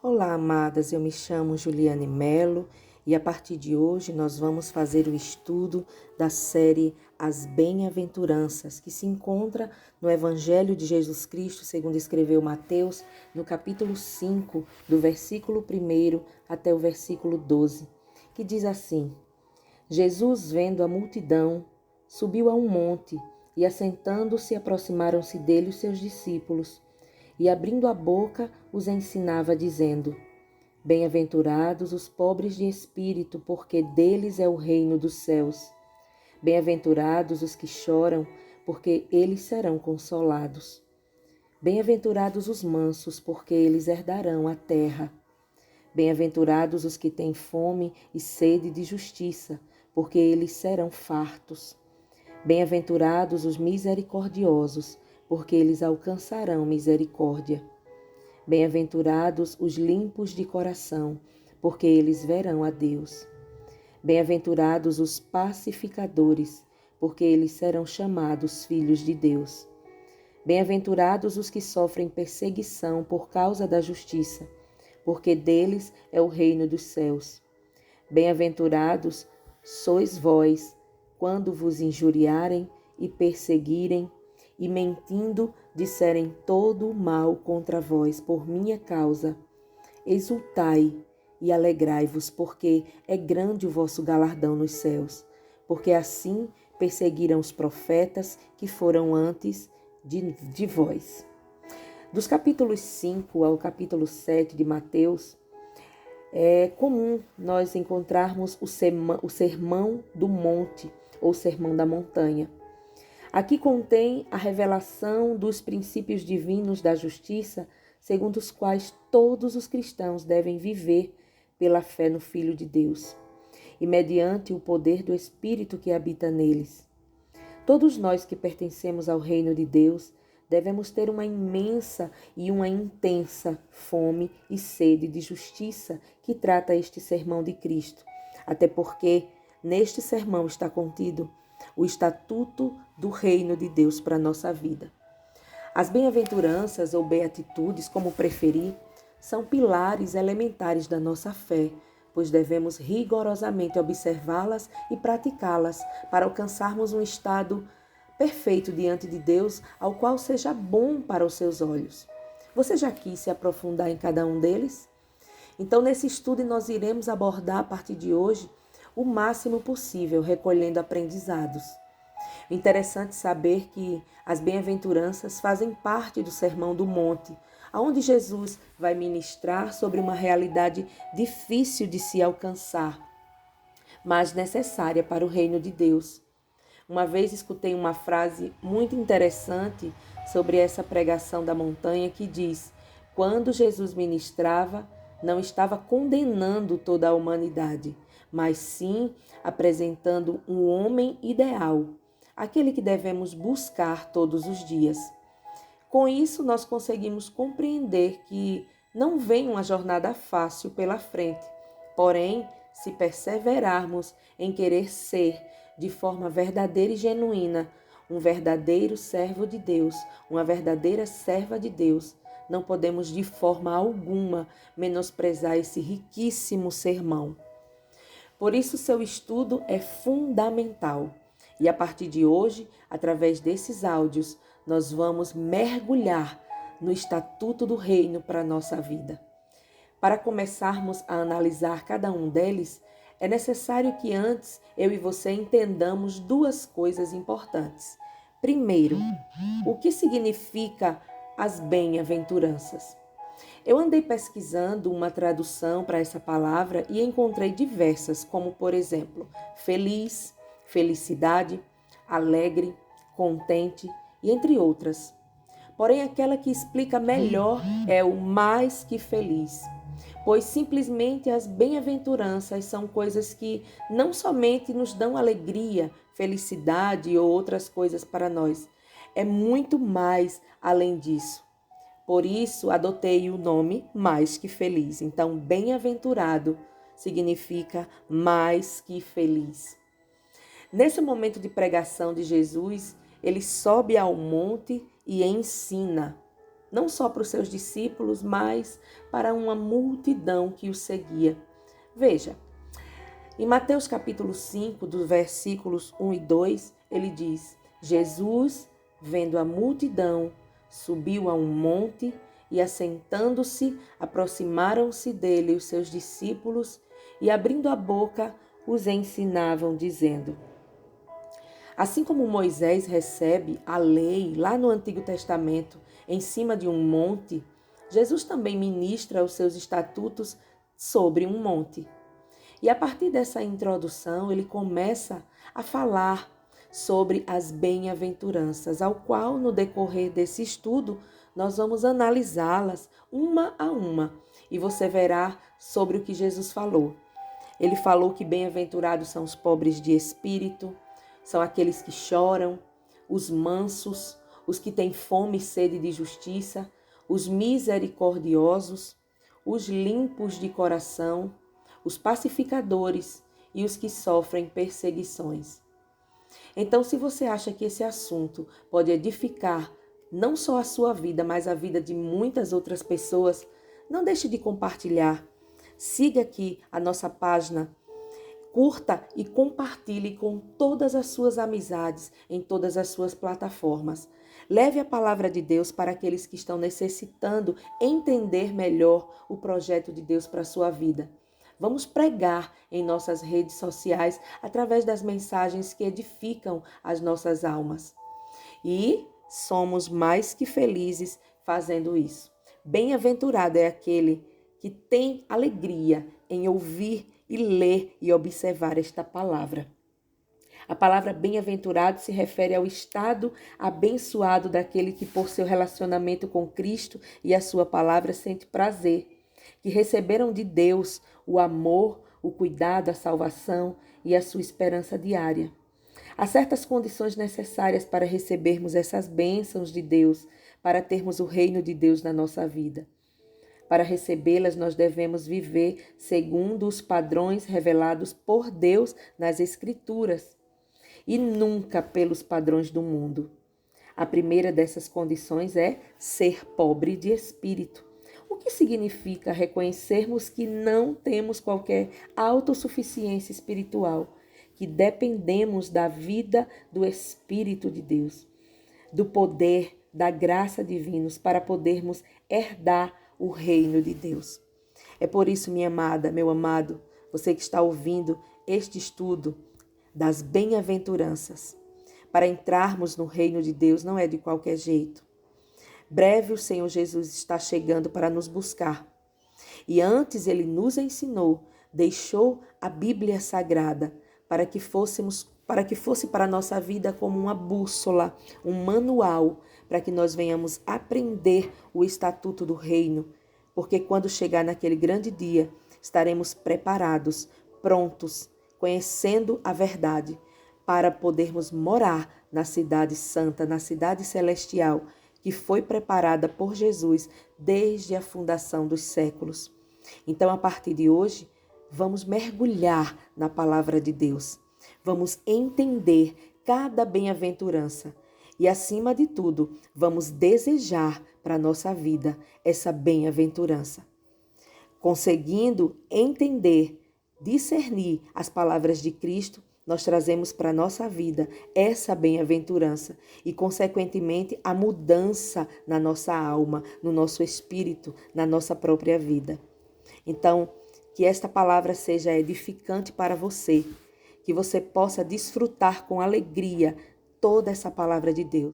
Olá, amadas, eu me chamo Juliane Melo e a partir de hoje nós vamos fazer o estudo da série As Bem-aventuranças, que se encontra no Evangelho de Jesus Cristo, segundo escreveu Mateus, no capítulo 5, do versículo 1 até o versículo 12, que diz assim: Jesus, vendo a multidão, subiu a um monte e, assentando-se, aproximaram-se dele os seus discípulos. E abrindo a boca, os ensinava, dizendo: Bem-aventurados os pobres de espírito, porque deles é o reino dos céus. Bem-aventurados os que choram, porque eles serão consolados. Bem-aventurados os mansos, porque eles herdarão a terra. Bem-aventurados os que têm fome e sede de justiça, porque eles serão fartos. Bem-aventurados os misericordiosos, porque eles alcançarão misericórdia. Bem-aventurados os limpos de coração, porque eles verão a Deus. Bem-aventurados os pacificadores, porque eles serão chamados filhos de Deus. Bem-aventurados os que sofrem perseguição por causa da justiça, porque deles é o reino dos céus. Bem-aventurados sois vós, quando vos injuriarem e perseguirem, e mentindo disserem todo o mal contra vós por minha causa. Exultai e alegrai-vos, porque é grande o vosso galardão nos céus, porque assim perseguiram os profetas que foram antes de vós. Dos capítulos 5 ao capítulo 7 de Mateus, é comum nós encontrarmos o sermão do monte ou sermão da montanha. Aqui contém a revelação dos princípios divinos da justiça, segundo os quais todos os cristãos devem viver pela fé no Filho de Deus e mediante o poder do Espírito que habita neles. Todos nós que pertencemos ao reino de Deus devemos ter uma imensa e uma intensa fome e sede de justiça que trata este sermão de Cristo, até porque neste sermão está contido o estatuto do reino de Deus para a nossa vida. As bem-aventuranças ou beatitudes, como preferir, são pilares elementares da nossa fé, pois devemos rigorosamente observá-las e praticá-las para alcançarmos um estado perfeito diante de Deus, ao qual seja bom para os seus olhos. Você já quis se aprofundar em cada um deles? Então, nesse estudo, nós iremos abordar a partir de hoje o máximo possível, recolhendo aprendizados. Interessante saber que as bem-aventuranças fazem parte do Sermão do Monte, onde Jesus vai ministrar sobre uma realidade difícil de se alcançar, mas necessária para o reino de Deus. Uma vez escutei uma frase muito interessante sobre essa pregação da montanha que diz: quando Jesus ministrava, não estava condenando toda a humanidade, mas sim apresentando um homem ideal, aquele que devemos buscar todos os dias. Com isso, nós conseguimos compreender que não vem uma jornada fácil pela frente, porém, se perseverarmos em querer ser, de forma verdadeira e genuína, um verdadeiro servo de Deus, uma verdadeira serva de Deus, não podemos de forma alguma menosprezar esse riquíssimo sermão. Por isso, seu estudo é fundamental. E a partir de hoje, através desses áudios, nós vamos mergulhar no estatuto do reino para a nossa vida. Para começarmos a analisar cada um deles, é necessário que antes eu e você entendamos duas coisas importantes. Primeiro, o que significa as bem-aventuranças? Eu andei pesquisando uma tradução para essa palavra e encontrei diversas, como por exemplo, feliz, felicidade, alegre, contente e entre outras. Porém, aquela que explica melhor é o mais que feliz, pois simplesmente as bem-aventuranças são coisas que não somente nos dão alegria, felicidade ou outras coisas para nós, é muito mais além disso. Por isso, adotei o nome mais que feliz. Então, bem-aventurado significa mais que feliz. Nesse momento de pregação de Jesus, ele sobe ao monte e ensina. não só para os seus discípulos, mas para uma multidão que o seguia. Veja, em Mateus capítulo 5, dos versículos 1 e 2, ele diz: Jesus, vendo a multidão, subiu a um monte e, assentando-se, aproximaram-se dele os seus discípulos e, abrindo a boca, os ensinavam, dizendo: assim como Moisés recebe a lei lá no Antigo Testamento em cima de um monte, Jesus também ministra os seus estatutos sobre um monte. E a partir dessa introdução, ele começa a falar sobre as bem-aventuranças, ao qual, no decorrer desse estudo, nós vamos analisá-las uma a uma. E você verá sobre o que Jesus falou. Ele falou que bem-aventurados são os pobres de espírito, são aqueles que choram, os mansos, os que têm fome e sede de justiça, os misericordiosos, os limpos de coração, os pacificadores e os que sofrem perseguições. Então, se você acha que esse assunto pode edificar não só a sua vida, mas a vida de muitas outras pessoas, não deixe de compartilhar. Siga aqui a nossa página, curta e compartilhe com todas as suas amizades, em todas as suas plataformas. Leve a palavra de Deus para aqueles que estão necessitando entender melhor o projeto de Deus para a sua vida. Vamos pregar em nossas redes sociais através das mensagens que edificam as nossas almas. E somos mais que felizes fazendo isso. Bem-aventurado é aquele que tem alegria em ouvir e ler e observar esta palavra. A palavra bem-aventurado se refere ao estado abençoado daquele que, por seu relacionamento com Cristo e a sua palavra, sente prazer, que receberam de Deus o amor, o cuidado, a salvação e a sua esperança diária. Há certas condições necessárias para recebermos essas bênçãos de Deus, para termos o reino de Deus na nossa vida. Para recebê-las, nós devemos viver segundo os padrões revelados por Deus nas Escrituras e nunca pelos padrões do mundo. A primeira dessas condições é ser pobre de espírito. O que significa reconhecermos que não temos qualquer autossuficiência espiritual, que dependemos da vida do Espírito de Deus, do poder, da graça divinos para podermos herdar o reino de Deus. É por isso, minha amada, meu amado, você que está ouvindo este estudo das bem-aventuranças, para entrarmos no reino de Deus não é de qualquer jeito. Breve o Senhor Jesus está chegando para nos buscar. E antes ele nos ensinou, deixou a Bíblia Sagrada para que fosse para a nossa vida como uma bússola, um manual, para que nós venhamos aprender o estatuto do reino, porque quando chegar naquele grande dia, estaremos preparados, prontos, conhecendo a verdade, para podermos morar na cidade santa, na cidade celestial, que foi preparada por Jesus desde a fundação dos séculos. Então, a partir de hoje, vamos mergulhar na palavra de Deus. Vamos entender cada bem-aventurança e, acima de tudo, vamos desejar para a nossa vida essa bem-aventurança. Conseguindo entender, discernir as palavras de Cristo, nós trazemos para a nossa vida essa bem-aventurança e, consequentemente, a mudança na nossa alma, no nosso espírito, na nossa própria vida. Então, que esta palavra seja edificante para você, que você possa desfrutar com alegria toda essa palavra de Deus.